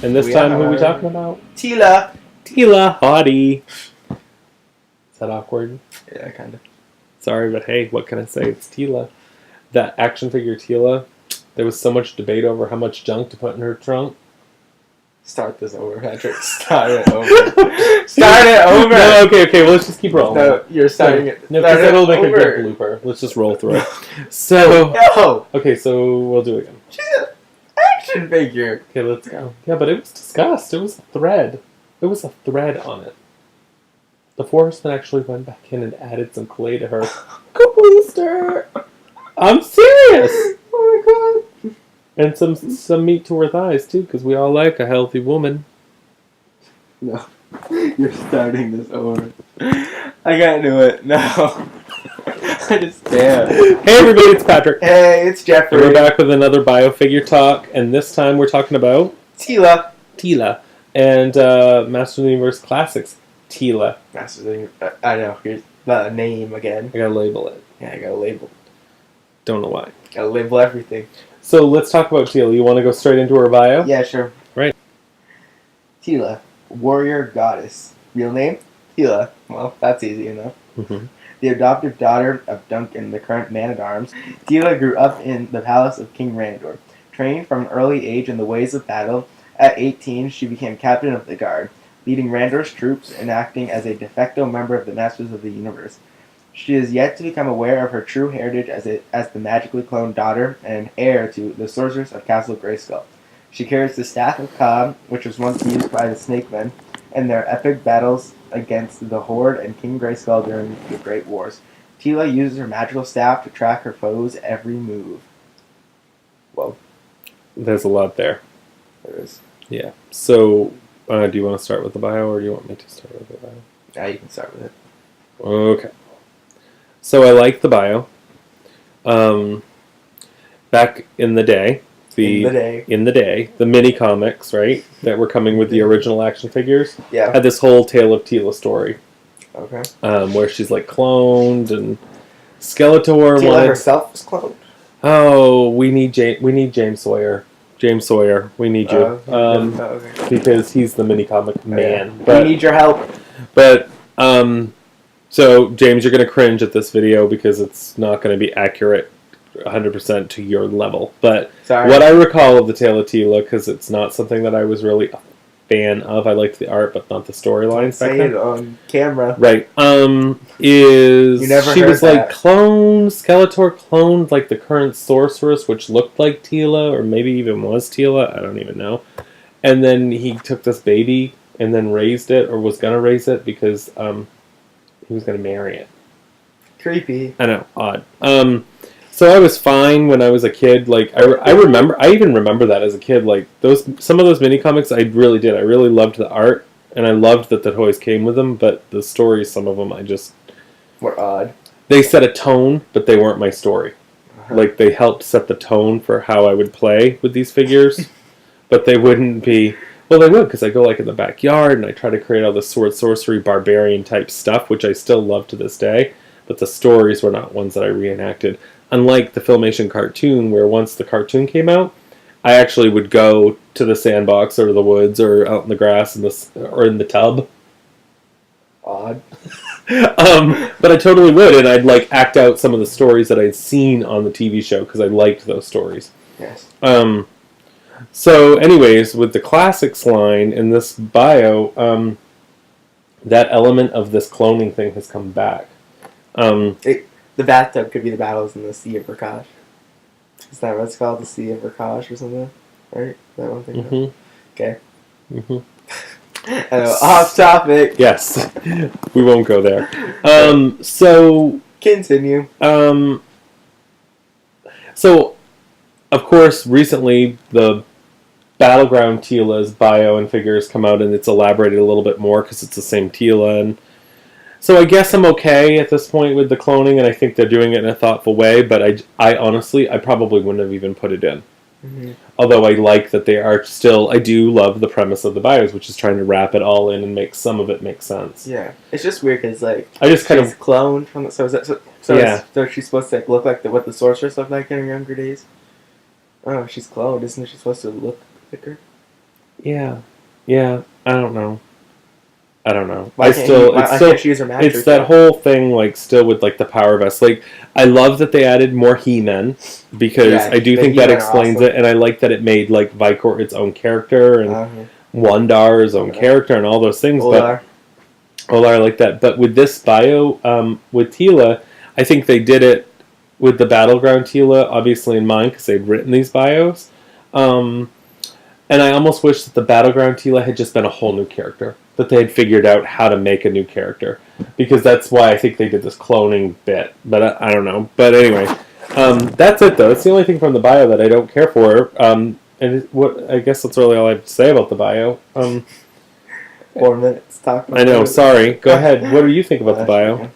And this time, who are we talking about? Teela. Teela, hottie. Is that awkward? Yeah, kind of. Sorry, but hey, what can I say? It's Teela. That action figure Teela, there was so much debate over how much junk to put in her trunk. Start this over, Patrick. Start it over. Start it over. No, okay. Well, let's just keep rolling. No, you're starting it. No, because it'll make a good blooper. Let's just roll through it. So, no. Okay, so we'll do it again. She's an action figure. Okay, let's go. Yeah, but it was discussed. It was a thread. It was a thread on it. The Forestman actually went back in and added some clay to her. Booster. I'm serious. Oh my god. And some meat to her thighs too, because we all like a healthy woman. No, you're starting this over. I can't do it. No, I just can't. Hey everybody, it's Patrick. Hey, it's Jeffrey. And we're back with another biofigure talk, and this time we're talking about Teela. And Masters of the Universe Classics Teela. Masters of the Universe. I know. Here's the name again. I gotta label it. Yeah, I gotta label. Don't know why. Gotta label everything. So let's talk about Teela. You want to go straight into her bio? Yeah, sure. Right. Teela, warrior goddess. Real name? Teela. Well, that's easy enough. Mm-hmm. The adoptive daughter of Duncan, the current man-at-arms, Teela grew up in the palace of King Randor. Trained from an early age in the ways of battle, at 18 she became captain of the guard, leading Randor's troops and acting as a de facto member of the Masters of the Universe. She is yet to become aware of her true heritage as the magically cloned daughter and heir to the sorceress of Castle Grayskull. She carries the Staff of Ka, which was once used by the Snake Men in their epic battles against the Horde and King Grayskull during the Great Wars. Teela uses her magical staff to track her foes' every move. Whoa. There's a lot there. There is. Yeah. So, do you want to start with the bio, or do you want me to start with the bio? Yeah, you can start with it. Okay. So I like the bio. Back in the day, the mini comics, right, that were coming with the original action figures, had this whole Tale of Teela story. Okay. Where she's like cloned and Skeletor. Teela herself was cloned. Oh, we need James Sawyer. James Sawyer, we need you. Okay. Because he's the mini comic man. Yeah. But, we need your help. But so, James, you're going to cringe at this video because it's not going to be accurate 100% to your level. But what I recall of the Tale of Teela, because it's not something that I was really a fan of. I liked the art, but not the storylines. Say it on camera. Right. Is you never she heard was that. like cloned, Skeletor cloned like the current sorceress, which looked like Teela, or maybe even was Teela. I don't even know. And then he took this baby and then raised it, or was going to raise it because he was going to marry it. Creepy. I know, odd. So I was fine when I was a kid. Like I even remember that as a kid. Like some of those mini comics, I really did. I really loved the art, and I loved that the toys came with them. But the stories, some of them, I just were odd. They set a tone, but they weren't my story. Uh-huh. Like they helped set the tone for how I would play with these figures, but they wouldn't be. Well, they would, because I go like in the backyard and I try to create all the sword sorcery barbarian type stuff, which I still love to this day. But the stories were not ones that I reenacted. Unlike the Filmation cartoon, where once the cartoon came out, I actually would go to the sandbox or the woods or out in the grass or in the tub. Odd. But I totally would, and I'd like act out some of the stories that I'd seen on the TV show because I liked those stories. Yes. So, anyways, with the classics line in this bio, that element of this cloning thing has come back. The bathtub could be the battles in the Sea of Prakash. Is that what it's called? The Sea of Prakash or something? Right? Is that one thing? Mm-hmm. Okay. Mm-hmm. Off topic. Yes. We won't go there. So... Continue. So, of course, recently the Battleground Teela's bio and figures come out, and it's elaborated a little bit more because it's the same Teela. And so I guess I'm okay at this point with the cloning, and I think they're doing it in a thoughtful way, but I honestly, I probably wouldn't have even put it in. Mm-hmm. Although I like that they are still, I do love the premise of the bios, which is trying to wrap it all in and make some of it make sense. Yeah. It's just weird because, like, I just kind she's cloned from the, so she's supposed to look like what the sorceress looked like in her younger days? Oh, she's cloned. Isn't she supposed to look like her? Yeah. Yeah. I don't know. I don't know. Why can't she use her magic? It's that whole thing, like, still with, like, the power vest. Like, I love that they added more He-Men, because I do think that explains awesome. it, and I like that it made, like, Vicor its own character, and Wandar his own character, and all those things. Olar. But Olar, I like that. But with this bio, with Teela, I think they did it with the Battleground Teela, obviously in mind, because they'd written these bios. And I almost wish that the Battleground Teela had just been a whole new character. That they had figured out how to make a new character. Because that's why I think they did this cloning bit. But I don't know. But anyway, that's it though. It's the only thing from the bio that I don't care for. And I guess that's really all I have to say about the bio. 4 minutes talking. I know, sorry. Go ahead. What do you think about the bio?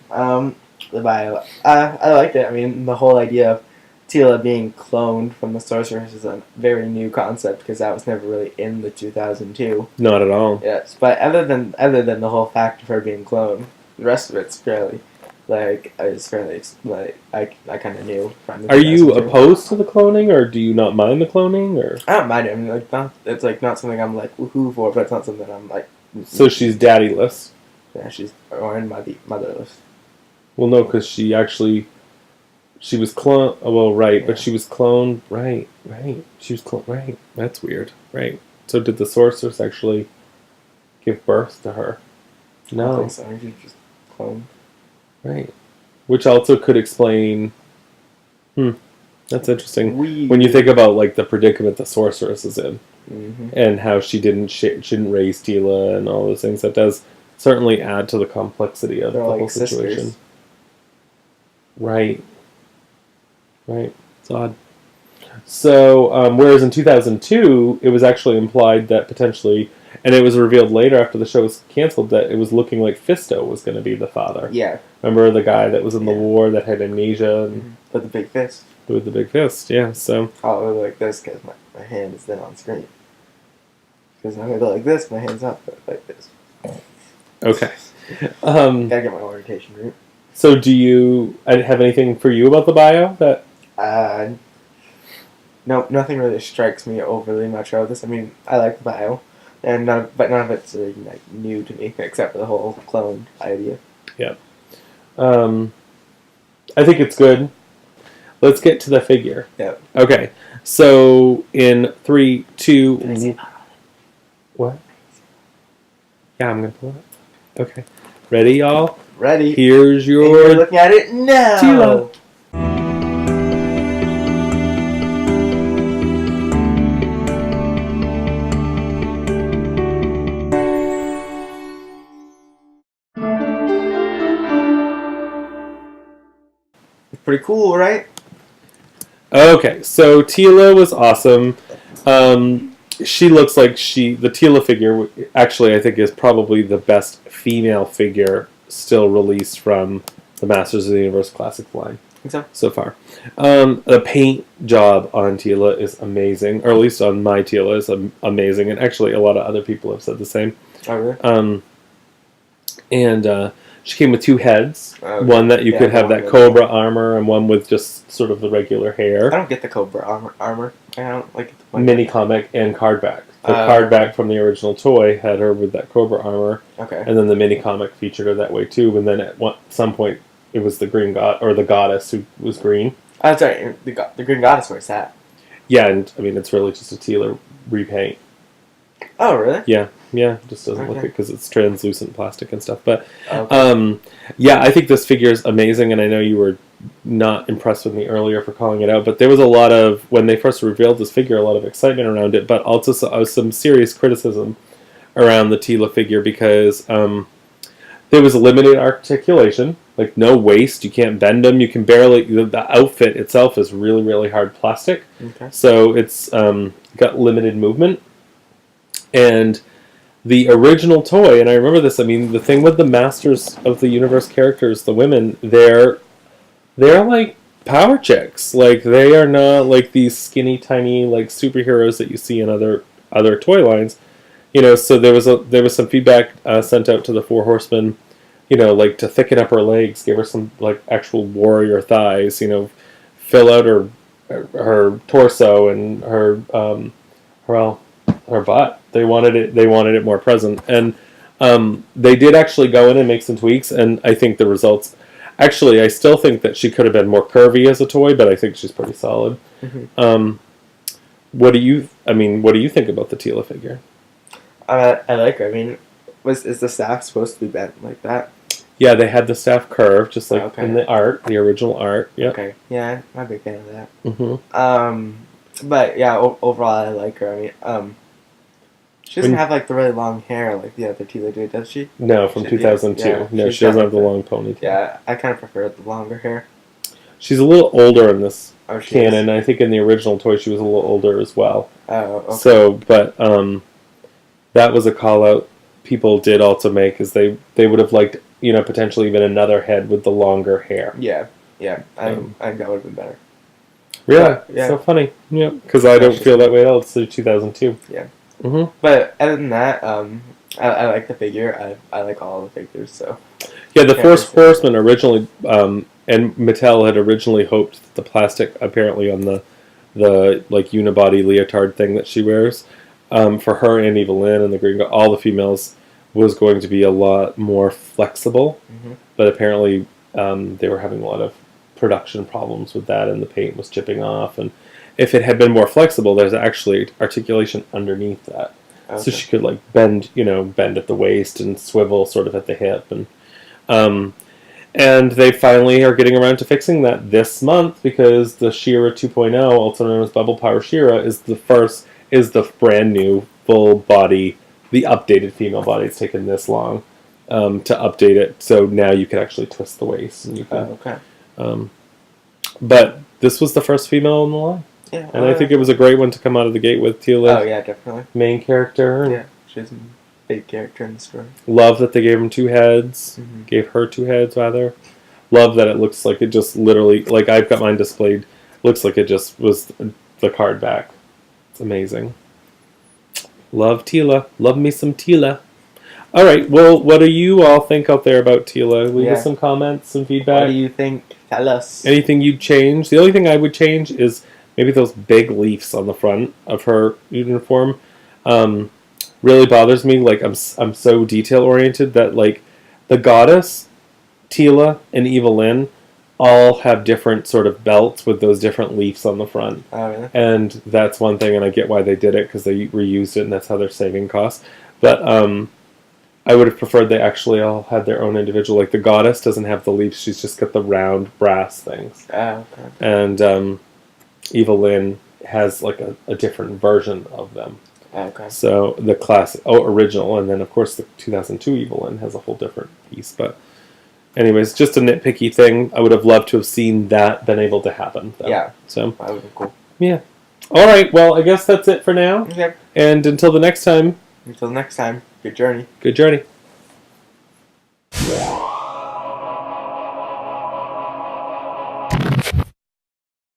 The bio. I liked it. I mean, the whole idea of Teela being cloned from the sorceress is a very new concept, because that was never really in the 2002. Not at all. Yes, but other than the whole fact of her being cloned, the rest of it's fairly, I kind of knew from the Are you opposed to the cloning, or do you not mind the cloning, or? I don't mind it. I mean, it's not something I'm like woohoo for, but it's not something I'm like. So she's daddyless. Yeah, or in motherless. Well, no, because she was cloned. Oh, well, right, yeah. But she was cloned. Right. She was cloned. Right. That's weird. Right. So did the sorceress actually give birth to her? No. I don't think so. I think she just cloned. Right. Which also could explain. That's interesting. When you think about, like, the predicament the sorceress is in, and how she didn't raise Teela and all those things, that does certainly add to the complexity of the whole situation. Sisters. Right. It's odd. So, whereas in 2002, it was actually implied that potentially, and it was revealed later after the show was canceled, that it was looking like Fisto was going to be the father. Yeah. Remember the guy that was in the war that had amnesia? And with the big fist. With the big fist, yeah, so. I'll go like this because my hand is then on screen. Because I'm going to go like this, my hand's up, but like this. Okay. Gotta get my orientation right. So do you have anything for you about the bio that... No, nothing really strikes me overly much about this. I mean, I like the bio, and none of it's really, like, new to me, except for the whole clone idea. Yeah. I think it's good. Let's get to the figure. Yeah. Okay. So in 3, 2... What? Yeah, I'm going to pull it up. Okay. Ready, y'all? Ready. Here's your... And you're looking at it now! Teela. Pretty cool, right? Okay, so Teela was awesome. She looks like the Teela figure, actually, I think, is probably the best female figure still released from the Masters of the Universe Classics line. So far. The paint job on Teela is amazing, or at least on my Teela is amazing, and actually a lot of other people have said the same. Oh, really? And she came with 2 heads. Okay. One that you could have that Cobra armor, and one with just sort of the regular hair. I don't get the Cobra armor. I don't like it. Mini comic and cardback. The cardback from the original toy had her with that Cobra armor. Okay. And then the mini comic featured her that way too. And then at some point, it was the green god or the goddess who was green. Oh, sorry, the green goddess wears that. Yeah, and I mean it's really just a Teela repaint. Oh, really? Yeah, just doesn't look it because it's translucent plastic and stuff. But yeah, I think this figure is amazing, and I know you were not impressed with me earlier for calling it out, but there was a lot of, when they first revealed this figure, a lot of excitement around it, but also some serious criticism around the Teela figure because there was limited articulation, like no waist, you can't bend them, you can barely, the outfit itself is really, really hard plastic, so it's got limited movement. And the original toy, and I remember this, I mean, the thing with the Masters of the Universe characters, the women, they're like power chicks. Like, they are not like these skinny, tiny, like, superheroes that you see in other toy lines. You know, so there was some feedback sent out to the 4 Horsemen, you know, like, to thicken up her legs, give her some, like, actual warrior thighs, you know, fill out her torso and her her butt. They wanted it more present, and they did actually go in and make some tweaks, and I think the results. Actually, I still think that she could have been more curvy as a toy, but I think she's pretty solid. Mm-hmm. What do you think about the Teela figure? I like her. I mean, is the staff supposed to be bent like that? Yeah, they had the staff curve, just like in the original art. Yeah. Okay. Yeah, I'm a big fan of that. Mm-hmm. But yeah, overall, I like her. I mean, she doesn't have like the really long hair like the other Teela did, does she? No, from 2002. Yeah, no, she doesn't have the long ponytail. Yeah, I kind of prefer the longer hair. She's a little older in this canon. Is. I think in the original toy she was a little older as well. Oh, okay. So, but that was a call out people did also make, is they would have liked, potentially even another head with the longer hair. Yeah. I think that would have been better. Really? Yeah. So funny. Yeah, because I don't feel that way at all. It's 2002. Yeah. Mm-hmm. But other than that, I like the figure. I like all the figures. So. Yeah, the Force Horseman originally, and Mattel had originally hoped that the plastic, apparently on the like unibody leotard thing that she wears, for her and Evelyn and the Green, all the females, was going to be a lot more flexible. Mm-hmm. But apparently, they were having a lot of production problems with that, and the paint was chipping off. And if it had been more flexible, there's actually articulation underneath that, so she could like bend at the waist and swivel sort of at the hip, and they finally are getting around to fixing that this month, because the She-Ra 2.0, also known as Bubble Power She-Ra, is the brand new full body, the updated female body. It's taken this long to update it, so now you can actually twist the waist, and you can. But this was the first female in the line. Yeah, and I think it was a great one to come out of the gate with. Teela. Oh yeah, definitely. Main character. Yeah, she's a big character in the story. Love that they gave him 2 heads. Mm-hmm. Gave her 2 heads, rather. Love that it looks like it just literally, like I've got mine displayed, looks like it just was the card back. It's amazing. Love Teela. Love me some Teela. All right, well, what do you all think out there about Teela? Leave us some comments, some feedback. What do you think? Tell us. Anything you'd change? The only thing I would change is maybe those big leaves on the front of her uniform. Really bothers me. Like, I'm so detail oriented that, like, the goddess, Teela, and Evelyn all have different sort of belts with those different leaves on the front. Oh, really? And that's one thing, and I get why they did it, because they reused it, and that's how they're saving costs. But I would have preferred they actually all had their own individual. Like, the goddess doesn't have the leaves; she's just got the round brass things. Oh, okay. And Evelyn has like a different version of them. Okay. So the classic, original, and then of course the 2002 Evelyn has a whole different piece. But anyways, just a nitpicky thing. I would have loved to have seen that been able to happen, though. Yeah. So that would be cool. Yeah. All right. Well, I guess that's it for now. Okay. And until the next time. Until next time. Good journey. Good journey.